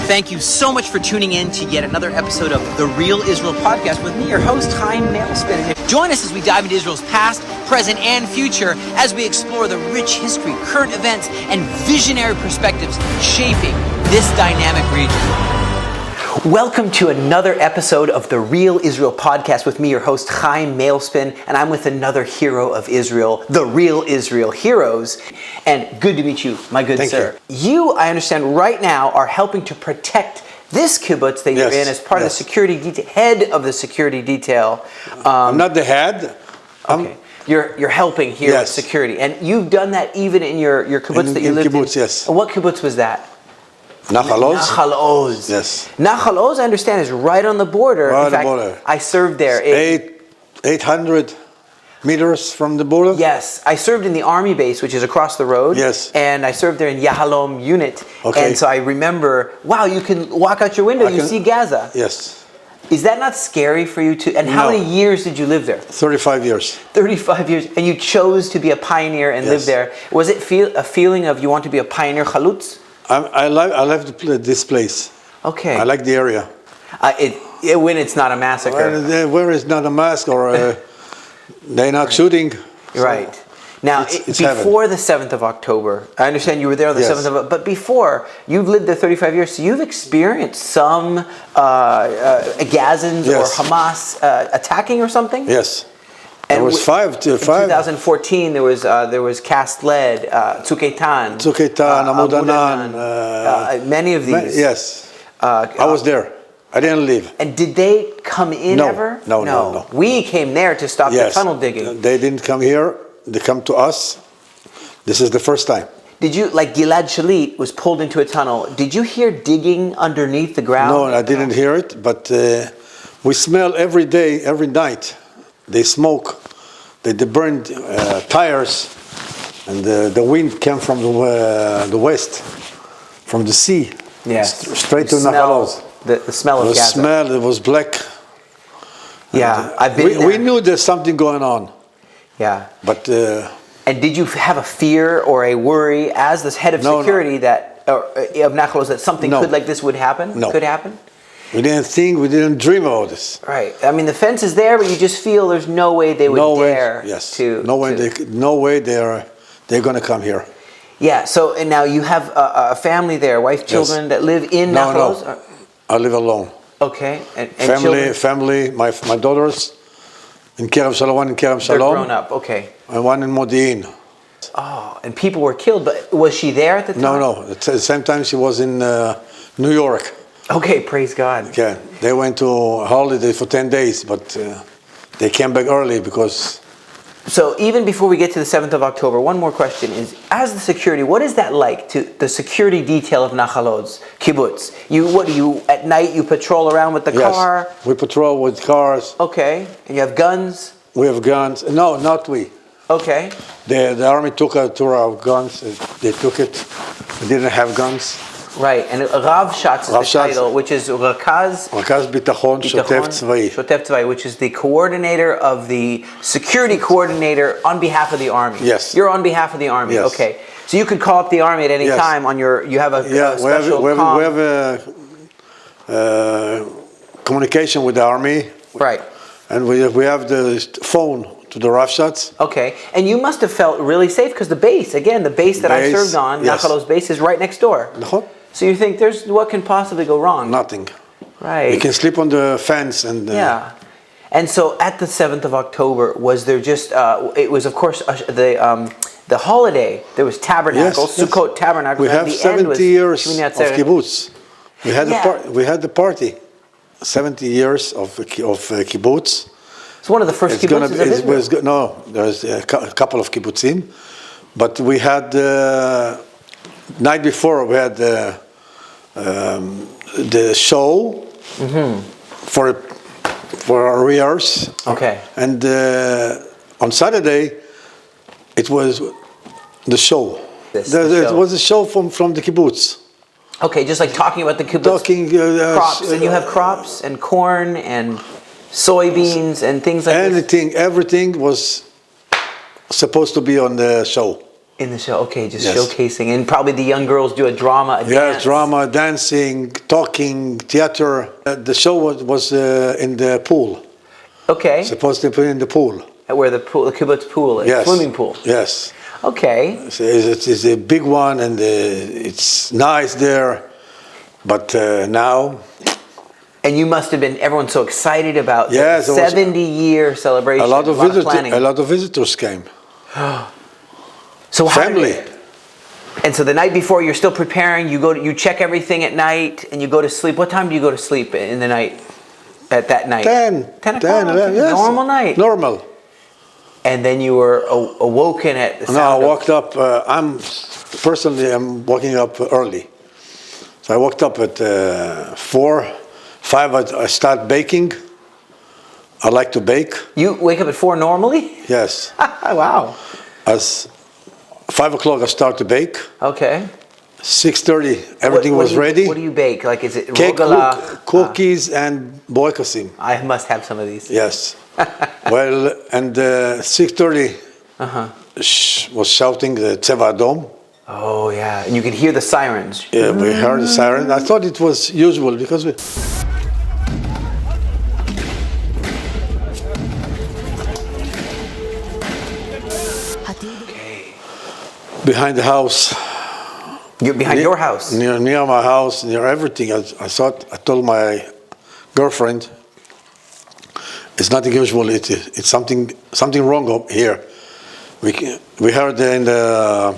Thank you so much for tuning in to yet another episode of the Real Israel Podcast with me, your host, Chaim Mailspin. Join us as we dive into Israel's past, present, and future as we explore the rich history, current events, and visionary perspectives shaping this dynamic region. Welcome to another episode of the Real Israel Podcast with me, your host, Chaim Mailspin, and I'm with another hero of Israel, the Real Israel Heroes. And good to meet you, my good sir. You, I understand, right now are helping to protect this kibbutz that you're in as part of the security head of the security detail. I'm not the head. Okay. You're helping here with security. And you've done that even in your kibbutz that you lived kibbutz, in. Yes. What kibbutz was that? Nahal Oz? Nahal Oz. Yes. Nahal Oz, I understand, is right on the border. Right in fact, on the border. I served there. 800 meters from the border? Yes. I served in the army base, which is across the road. Yes. And I served there in Yahalom unit. Okay. And so I remember, wow, you can walk out your window, you see Gaza. Yes. Is that not scary for you to, and how many years did you live there? 35 years. 35 years. And you chose to be a pioneer and live there. Was it a feeling of you want to be a pioneer chalutz? I like this place. Okay. I like the area. When it's not a massacre. Where it's not a massacre or they're not shooting. Right. Now, it's before the 7th of October, I understand you were there on the 7th of October, but before, you've lived there 35 years, so you've experienced some Gazans or Hamas attacking or something? Yes. And there was in 2014, there was Cast Lead, Tzukeitan, Amud Anan, many of these. Yes. I was there. I didn't leave. And did they come in ever? No. We came there to stop the tunnel digging. They didn't come here. They come to us. This is the first time. Did you, like Gilad Shalit was pulled into a tunnel, did you hear digging underneath the ground? No, I didn't hear it, but we smell every day, every night. They smoke, they burned tires, and the wind came from the west, from the sea, straight to Nahal Oz. The smell of Gaza. The smell, it was black. Yeah, I've been there. We knew there's something going on. Yeah. But... and did you have a fear or a worry as the head of security that of Nahal Oz that something like this would happen? Could happen? We didn't dream about this. Right. I mean, the fence is there, but you just feel there's no way they would dare to... No way they're going to come here. Yeah, so and now you have a family there, wife, children that live in Nahal Oz? No, I live alone. Okay. And family, my daughters in Kerem Shalom, one in Kerem Shalom. They're grown up, okay. And one in Modi'in. Oh, and people were killed, but was she there at the time? No. At the same time, she was in New York. Okay, praise God. Yeah, they went to holiday for 10 days, but they came back early because... So even before we get to the 7th of October, one more question is, as the security, what is that like to the security detail of Nahal Oz, kibbutz? At night you patrol around with the car? Yes, we patrol with cars. Okay, and you have guns? We have guns. No, not we. Okay. The army took our guns. They took it. We didn't have guns. Right, and Rav Shatz is the title, which is Rakaz Bitachon Shotef Tzvai, which is the coordinator of the security coordinator on behalf of the army. Yes. You're on behalf of the army. Yes. Okay. So you could call up the army at any time on your, you have a special we have a communication with the army. Right. And we have the phone to the Rav Shatz. Okay. And you must have felt really safe because the base that I served on, Nahal Oz base, is right next door. So you think what can possibly go wrong? Nothing. Right. You can sleep on the fence and... And so at the 7th of October, was there just, it was of course the holiday, there was tabernacles, Sukkot tabernacles. We have 70 years of kibbutz. We had the party, 70 years of kibbutz. It's one of the first kibbutzes of Israel. No, there's a couple of kibbutzim. But we had... night before we had the show for our rehears. Okay. And on Saturday it was the show. It was a show from the kibbutz. Okay, just like talking about the kibbutz crops, and you have crops and corn and soybeans and things like everything was supposed to be on the show. In the show, okay, just Yes. showcasing. And probably the young girls do a drama, a dance. Yes, drama, dancing, talking, theater. The show was in the pool. Okay. Supposed to be in the pool. Where the kibbutz pool is, Yes. swimming pool. Yes. Okay. It's a big one, and it's nice there. But now... And you must have been, everyone's so excited about Yes, the 70-year celebration. a lot of planning. a lot of visitors came. So how Family. And so the night before, you're still preparing. You check everything at night, and you go to sleep. What time do you go to sleep in the night? At that night. 10 o'clock. 11, yes. Normal night. Normal. And then you were awoken at the sound No, I of... woke up. I'm waking up early. So I woke up at 4, 5. I start baking. I like to bake. You wake up at 4 normally? Yes. Wow. As 5 o'clock, I start to bake. Okay. 6:30, everything was ready. What do you bake? Like, is it Cake, rogala? cookies, and boykasim. I must have some of these. Yes. Well, and 6:30 was shouting the Tzeva Adom. Oh, yeah. And you could hear the sirens. Yeah, we heard the siren. I thought it was usual because we... Okay. Behind the house. You're behind your house? Near my house, near everything. I told my girlfriend, it's nothing usual. It's something wrong up here. We heard in the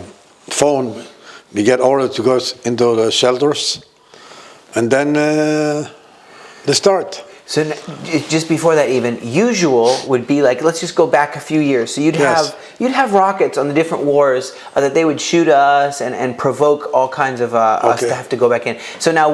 phone, we get ordered to go into the shelters, and then they start. So just before that, even usual would be like, let's just go back a few years. So you'd have rockets on the different wars that they would shoot us and provoke all kinds of us to have to go back in. So now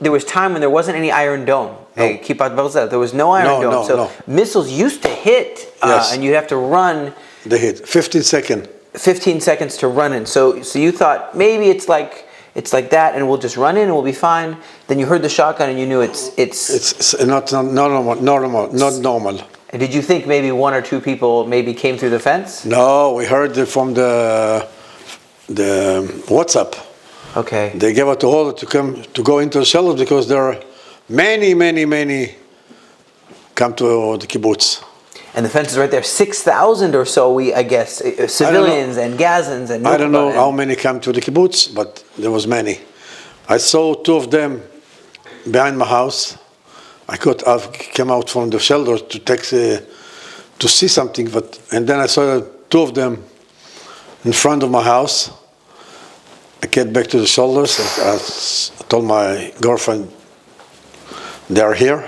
there was time when there wasn't any Iron Dome. No. Hey, keep out both sides. There was no Iron Dome. So missiles used to hit, and you'd have to run. They hit 15 seconds. 15 seconds to run in. So you thought maybe it's like that, and we'll just run in and we'll be fine. Then you heard the shotgun and you knew it's not normal. And did you think maybe 1 or 2 people maybe came through the fence? No, we heard it from the WhatsApp. Okay. They gave us the order to go into the shelters because there are many come to the kibbutz. And the fence is right there. 6,000 or so, I guess, civilians and Gazans and... I don't know how many come to the kibbutz, but there was many. I saw 2 of them behind my house. I came out from the shelter to see something, and then I saw 2 of them in front of my house. I get back to the shoulders, and I told my girlfriend they are here.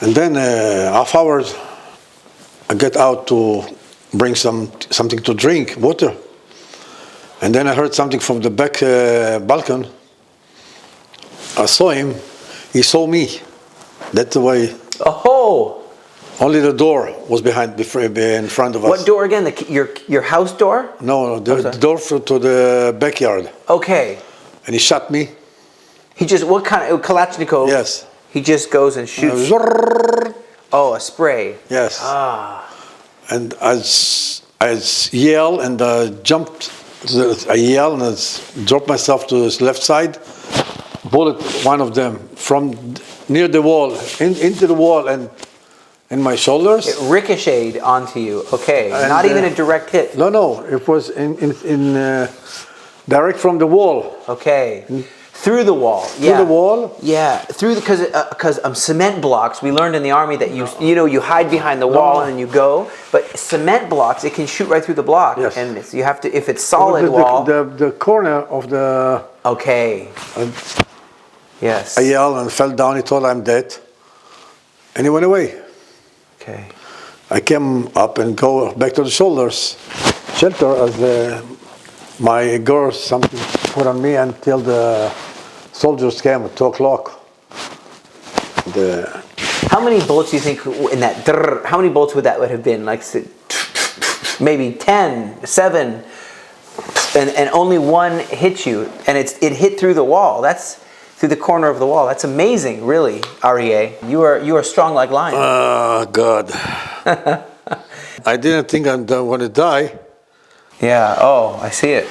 And then half hour, I get out to bring something to drink, water. And then I heard something from the back balcony. I saw him. He saw me. That's the way. Oh! Only the door was in front of us. What door again? Your house door? No, the door to the backyard. Okay. And he shot me. He just, what kind of, Kalashnikov? Yes. He just goes and shoots. Oh, a spray. Yes. Ah. And I yell and jumped. I yell and I dropped myself to the left side. Bullet one of them from near the wall, into the wall and in my shoulders. It ricocheted onto you. Okay. And, not even a direct hit. No. It was in direct from the wall. Okay. Through the wall. Through the wall? Yeah, through because cement blocks. We learned in the army that you hide behind the wall and then you go. But cement blocks, it can shoot right through the block. Yes. And so you have to, if it's solid wall. The corner of the. Okay. Yes. I yelled and fell down. He thought I'm dead, and he went away. Okay. I came up and go back to the shelter as my girl something put on me until the soldiers came at 2 o'clock. How many bullets do you think in that? How many bullets would have been? Like maybe 10, 7, and only one hit you, and it hit through the wall. That's through the corner of the wall. That's amazing, really, Arie. You are strong like lion. Oh God! I didn't think I'm going to die. Yeah. Oh, I see it.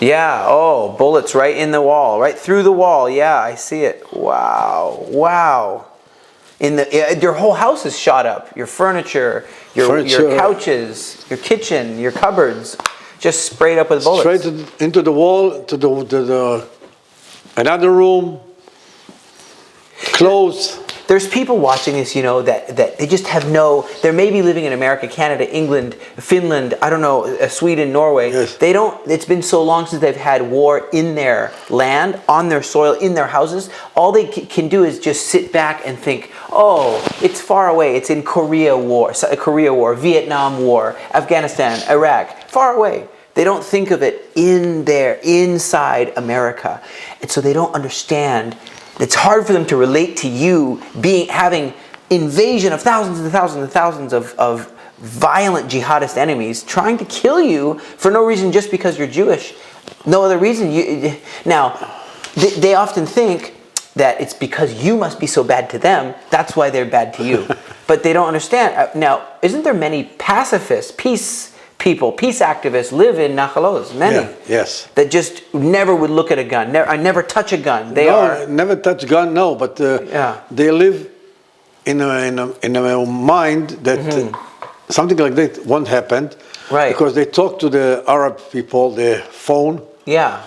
Yeah. Oh, bullets right in the wall, right through the wall. Yeah, I see it. Wow. Wow. Your whole house is shot up. Your furniture, your couches, your kitchen, your cupboards, just sprayed up with bullets. Straight into the wall, to the another room, clothes. There's people watching this, that they just have they're maybe living in America, Canada, England, Finland, I don't know, Sweden, Norway. Yes. It's been so long since they've had war in their land, on their soil, in their houses. All they can do is just sit back and think, oh, it's far away. It's in Korea War, Vietnam War, Afghanistan, Iraq, far away. They don't think of it inside America. And so they don't understand. It's hard for them to relate to you having invasion of thousands and thousands and thousands of violent jihadist enemies trying to kill you for no reason, just because you're Jewish. No other reason. They often think that it's because you must be so bad to them, that's why they're bad to you. But they don't understand. Now, isn't there many pacifists, peace activists live in Nahal Oz? Many. Yes. That just never would look at a gun. I never touch a gun. Never touch gun. No, but they live in a mind that something like that won't happen. Right. Because they talk to the Arab people, the phone. Yeah.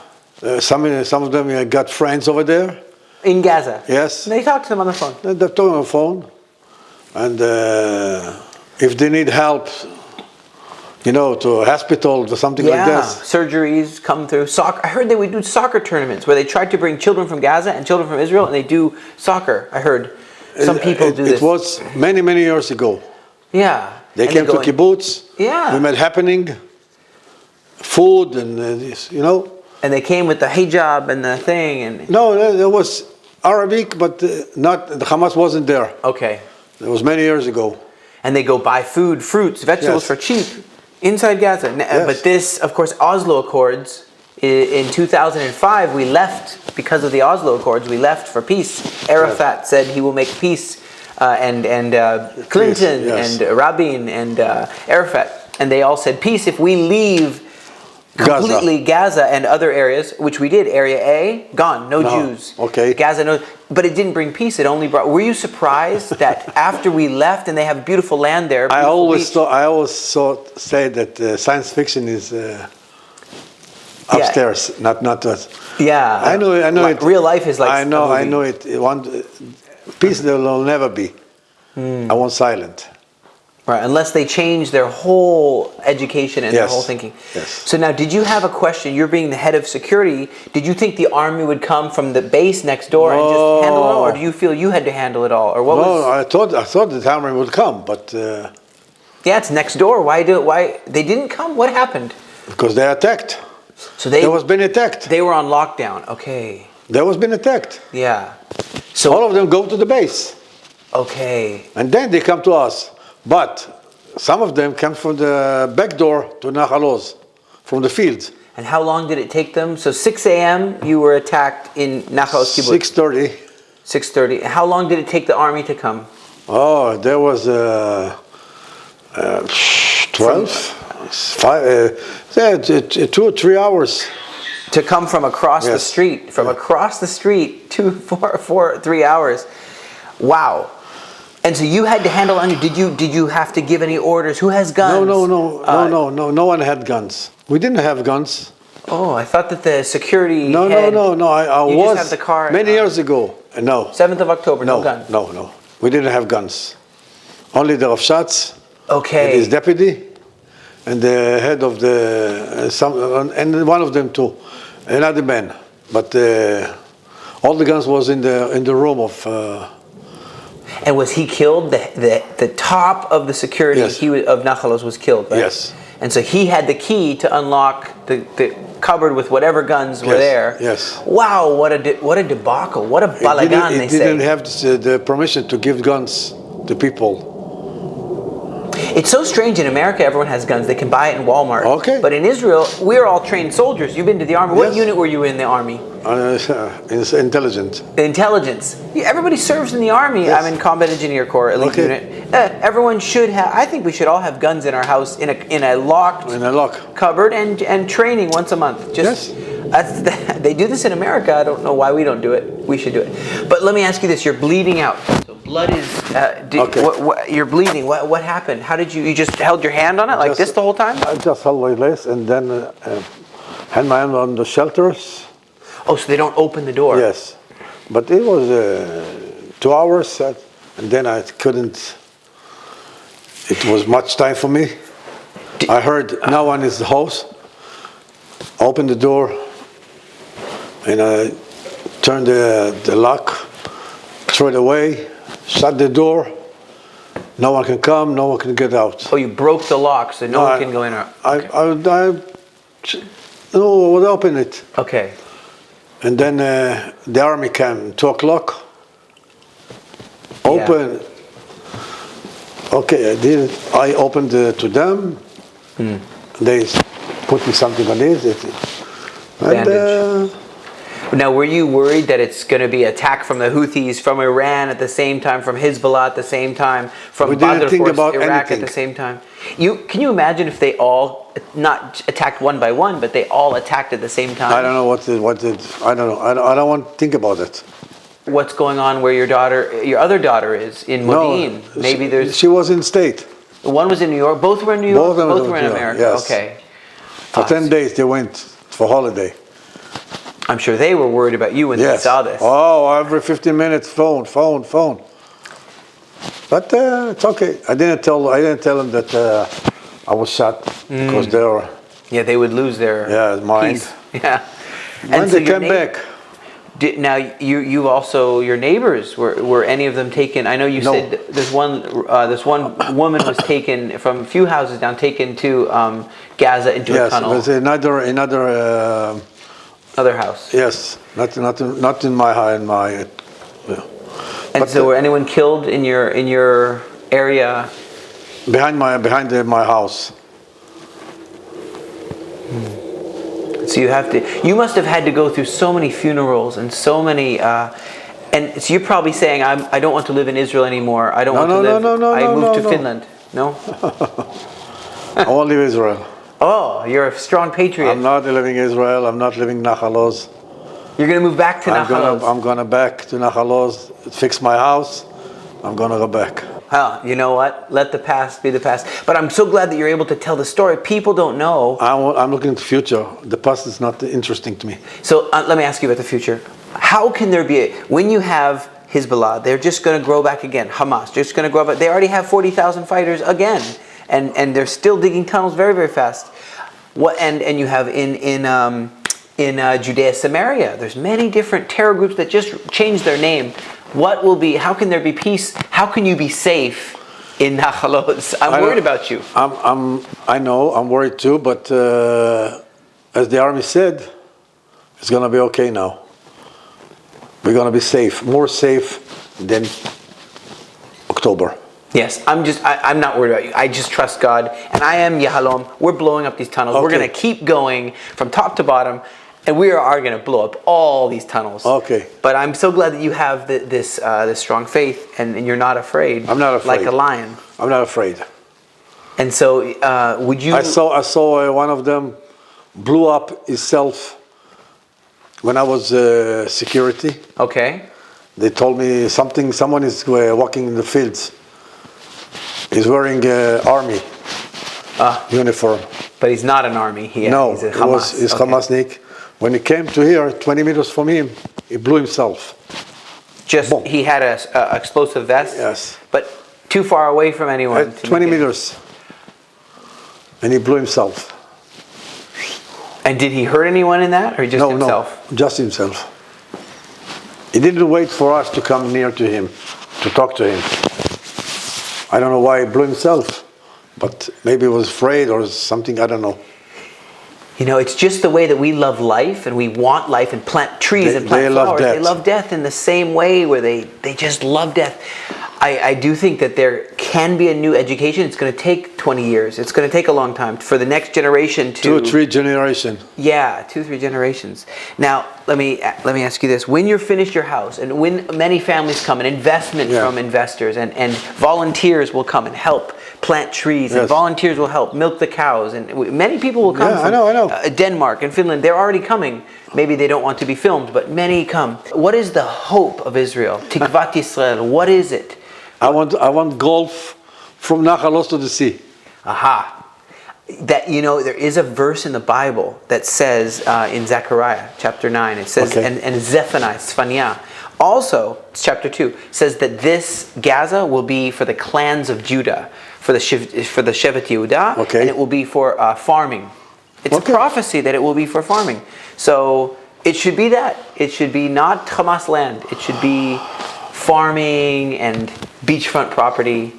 Some of them got friends over there. In Gaza. Yes. And they talk to them on the phone. They're talking on the phone, and if they need help, to a hospital or something like that. Surgeries come through. Soccer. I heard they would do soccer tournaments where they tried to bring children from Gaza and children from Israel, and they do soccer. I heard some people do this. It was many, many years ago. Yeah. They came to kibbutz. Yeah. We made happening. Food and And they came with the hijab and the thing and. No, there was Arabic, but not the Hamas wasn't there. Okay. It was many years ago. And they go buy food, fruits, vegetables for cheap. Inside Gaza. Yes. But this, of course, Oslo Accords, in 2005, we left, because of the Oslo Accords, we left for peace. Arafat said he will make peace, and Clinton and Rabin and Arafat. And they all said, peace if we leave completely Gaza and other areas, which we did. Area A, gone, no Jews. Okay. Gaza, no. But it didn't bring peace. It only brought. Were you surprised that after we left and they have beautiful land there? I always say that science fiction is upstairs, not us. Yeah. I know it. Real life is like. I know it. Peace there will never be. I want silent. Right, unless they change their whole education and their whole thinking. Yes. So now, did you have a question? You're being the head of security. Did you think the army would come from the base next door and just handle it all, or do you feel you had to handle it all, or what was? I thought the army would come, but. Yeah, it's next door. Why they didn't come? What happened? Because they attacked. So they was been attacked. They were on lockdown. Okay. They was been attacked. Yeah. So all of them go to the base. Okay. And then they come to us. But some of them came from the back door to Nahal Oz, from the field. And how long did it take them? So 6 a.m. you were attacked in Nahal Oz Kibbutz. 6:30. 6:30. How long did it take the army to come? Oh, there was 12, 2 or 3 hours. To come from across the street, across the street, 3 hours. Wow. And so you had to handle. Did you have to give any orders? Who has guns? No. No one had guns. We didn't have guns. Oh, I thought that the security. No. I was just have the car. Many years ago. No. 7th of October. No guns. No. We didn't have guns. Only the Rafshatz. Okay. And his deputy, and the head of and one of them too, another man. But all the guns was in the room of. And was he killed? The top of the security of Nahal Oz was killed, right? Yes. And so he had the key to unlock the cupboard with whatever guns were there. Yes. Wow, what a debacle! What a balagan, they say. He didn't have the permission to give guns to people. It's so strange. In America, everyone has guns. They can buy it in Walmart. Okay. But in Israel, we're all trained soldiers. You've been to the army. What unit were you in the army? Intelligence. Intelligence. Everybody serves in the army. Yes. I'm in combat engineer corps, elite unit. everyone should have. I think we should all have guns in our house in a locked cupboard and training once a month. Just, yes. They do this in America. I don't know why we don't do it. We should do it. But let me ask you this: you're bleeding out. So blood is. Okay. You're bleeding. What happened? How did you just held your hand on it like this the whole time? I just held like this and then had my hand on the shelters. Oh, so they don't open the door? Yes, but it was 2 hours, and then I couldn't. It was much time for me. I heard no one is the house. Opened the door, and I turned the lock, threw it away, shut the door. No one can come, no one can get out. Oh, you broke the lock, so no one can go in. Okay. I would open it. Okay. And then the army came, 2 o'clock. Open. Yeah. Okay, I did it. I opened to them. They put me something on it. Bandage. Now, were you worried that it's going to be attack from the Houthis, from Iran at the same time, from Hezbollah at the same time, from Badr Force, Iraq anything. At the same time? Can you imagine if they all not attacked one by one, but they all attacked at the same time? I don't know I don't know. I don't want to think about it. What's going on where your other daughter is in Modi'in? No, maybe she was in state. One was in New York. Both were in New York. Both were in America. Yes. Okay. For 10 days they went for holiday. I'm sure they were worried about you when they saw this. Oh, every 15 minutes, phone. But it's okay. I didn't tell them that I was shot because they were. Yeah, they would lose their mind. Peace. Yeah. And they came back. Now you also, your neighbors, were any of them taken? I know you said this one woman was taken from a few houses down, taken to Gaza into a tunnel. Yes, it was another. Other house. Yes, not in my yeah. And so, were anyone killed in your area? Behind my house. So you must have had to go through so many funerals and so many. And so you're probably saying, I don't want to live in Israel anymore. I don't want to live. I moved to Finland. No. I want to leave Israel. Oh, you're a strong patriot. I'm not living in Israel. I'm not living Nahal Oz. You're going to move back to Nahal Oz. I'm going to back to Nahal Oz, fix my house. I'm going to go back. Well, you know what? Let the past be the past. But I'm so glad that you're able to tell the story. People don't know. I'm looking at the future. The past is not interesting to me. So let me ask you about the future. How can there be when you have Hezbollah, they're just going to grow back again. Hamas, just going to grow back. They already have 40,000 fighters again. And they're still digging tunnels very, very fast. And you have in Judea, Samaria, there's many different terror groups that just changed their name. How can there be peace? How can you be safe in Nahal Oz? I'm worried about you. I know, I'm worried too, but as the army said, it's going to be okay now. We're going to be safe, more safe than October. Yes, I'm not worried about you. I just trust God, and I am Yahalom. We're blowing up these tunnels. Okay. We're going to keep going from top to bottom, and we are going to blow up all these tunnels. Okay. But I'm so glad that you have this strong faith, and you're not afraid. I'm not afraid. Like a lion. I'm not afraid. And so, would you? I saw one of them blew up himself when I was security. Okay. They told me someone is walking in the fields. He's wearing army uniform. But he's not an army. He's a Hamas. He's Hamasnik. When he came to here, 20 meters from him, he blew himself. Boom. He had a explosive vest? Yes. But too far away from anyone? 20 meters. And he blew himself. And did he hurt anyone in that, or just himself? No, just himself. He didn't wait for us to come near to him, to talk to him. I don't know why he blew himself, but maybe he was afraid or something, I don't know. You know, it's just the way that we love life and we want life and plant trees and plant flowers. They love death in the same way where they just love death. I do think that there can be a new education. It's going to take 20 years. It's going to take a long time for the next generation to... 2 or 3 generations. Yeah, 2 or 3 generations. Now, let me ask you this. When you're finished your house, and when many families come, and investment from investors, and volunteers will come and help plant trees, and volunteers will help milk the cows, and many people will come from I know. Denmark and Finland. They're already coming. Maybe they don't want to be filmed, but many come. What is the hope of Israel? Tikvat Yisrael, what is it? I want golf from Nahal Oz to the sea. Aha. That, there is a verse in the Bible that says, in Zechariah chapter 9, it says, and Zephaniah, Sphania, also, chapter 2, says that this Gaza will be for the clans of Judah, for the Shevet Yehudah, and it will be for farming. It's a prophecy that it will be for farming. So it should be that. It should be not Hamas land. It should be farming and beachfront property.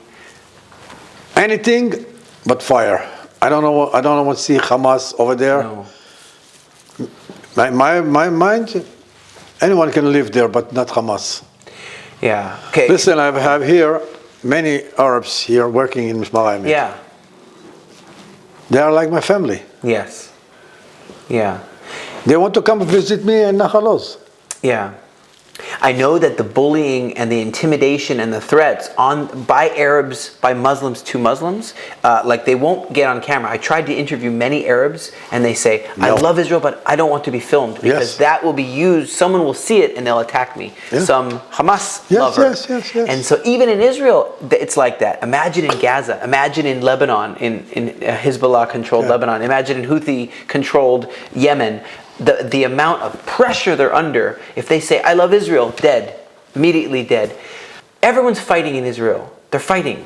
Anything but fire. I don't know what see Hamas over there. No. My mind, anyone can live there, but not Hamas. Yeah. Okay. Listen, I have here many Arabs here working in Mismar. Yeah. They are like my family. Yes. Yeah. They want to come visit me in Nahal Oz. Yeah. I know that the bullying and the intimidation and the threats by Arabs, by Muslims to Muslims, like they won't get on camera. I tried to interview many Arabs, and they say, I love Israel, but I don't want to be filmed, because that will be used, someone will see it and they'll attack me. Some Hamas lover. Yes. And so even in Israel, it's like that. Imagine in Gaza, imagine in Lebanon, in Hezbollah-controlled Lebanon, imagine in Houthi-controlled Yemen. The amount of pressure they're under, if they say, I love Israel, dead, immediately dead. Everyone's fighting in Israel. They're fighting.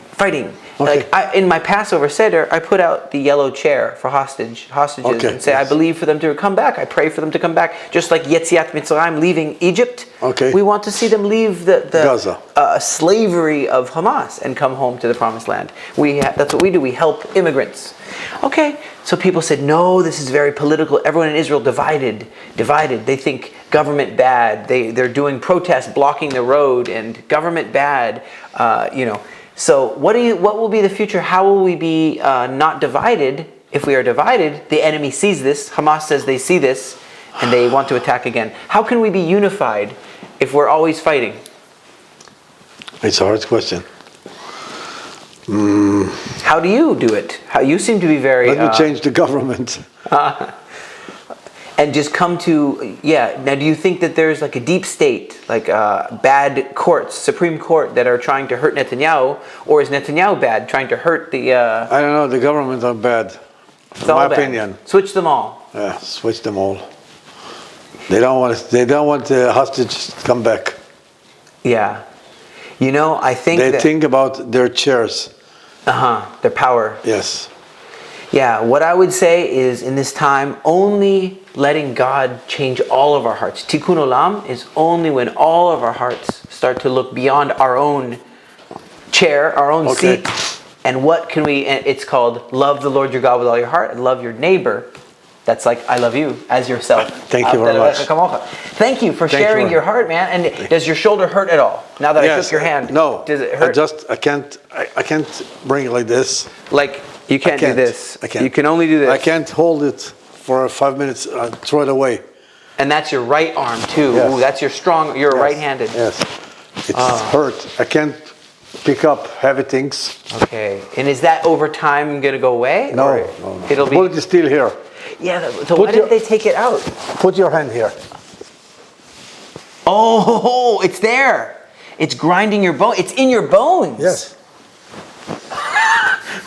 Okay. Like in my Passover Seder, I put out the yellow chair for hostages and say, I believe for them to come back. I pray for them to come back. Just like Yetziat Mitzrayim leaving Egypt. Okay. We want to see them leave the Gaza. Slavery of Hamas and come home to the Promised Land. That's what we do. We help immigrants. Okay, so people said, no, this is very political. Everyone in Israel divided. They think government bad. They're doing protests, blocking the road, and government bad. So what will be the future? How will we be not divided? If we are divided, the enemy sees this. Hamas says they see this, and they want to attack again. How can we be unified if we're always fighting? It's a hard question. How do you do it? How you seem to be very... Let me change the government. And just come to... Now, do you think that there's like a deep state, like bad courts, Supreme Court, that are trying to hurt Netanyahu? Or is Netanyahu bad, trying to hurt the... I don't know, the government are bad. In my opinion. Switch them all. Yeah, switch them all. They don't want the hostages to come back. Yeah. I think they think about their chairs. Their power. Yes. Yeah, what I would say is in this time, only letting God change all of our hearts. Tikkun Olam is only when all of our hearts start to look beyond our own chair, our own seat. And what can we, it's called love the Lord your God with all your heart and love your neighbor. That's like, I love you as yourself. Thank you very much. Thank you for sharing your heart, man. And does your shoulder hurt at all? Now that I took your hand. No. Does it hurt? I can't bring it like this. Like, you can't do this. I can't. You can only do this. I can't hold it for 5 minutes, throw it away. And that's your right arm too. Yes. Ooh, that's you're right-handed. Yes. It's hurt. I can't pick up heavy things. Okay. And is that over time going to go away? No. It'll be... Bullet is still here. Yeah, so why didn't they take it out? Put your hand here. Oh, it's there. It's grinding your bone. It's in your bones. Yes.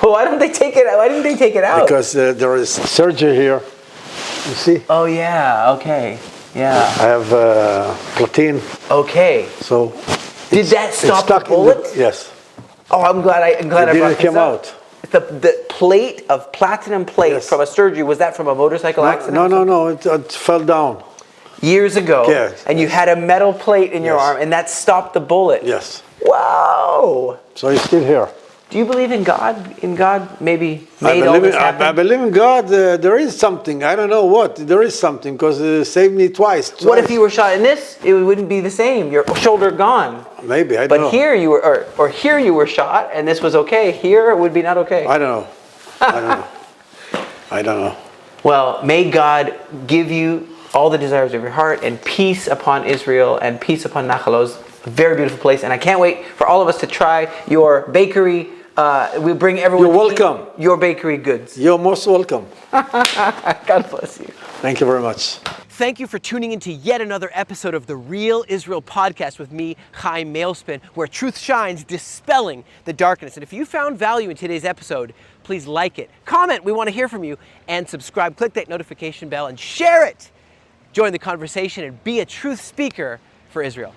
Well, why don't they take it out? Why didn't they take it out? Because there is surgery here. You see? Oh, yeah. Okay. Yeah. I have platin. Okay. So. Did that stop the bullet? Yes. Oh, I'm glad I brought this come up. out. The plate of platinum plate from a surgery, was that from a motorcycle accident? No, it fell down. Years ago. Yes. And you had a metal plate in your arm, and that stopped the bullet. Yes. Wow. So you're still here. Do you believe in God? In God maybe made all this happen? I believe in God. There is something. I don't know what. There is something because it saved me twice. What if you were shot in this? It wouldn't be the same. Your shoulder gone. Maybe, I don't know. But here you were, or here you were shot, and this was okay. Here it would be not okay. I don't know. I don't know. Well, may God give you all the desires of your heart and peace upon Israel and peace upon Nahal Oz. A very beautiful place, and I can't wait for all of us to try your bakery. We bring everyone. You're welcome. Your bakery goods. You're most welcome. God bless you. Thank you very much. Thank you for tuning in to yet another episode of the Real Israel podcast with me, Chaim Mailspin, where truth shines, dispelling the darkness. And if you found value in today's episode, please like it, comment, we want to hear from you, and subscribe. Click that notification bell and share it. Join the conversation and be a truth speaker for Israel.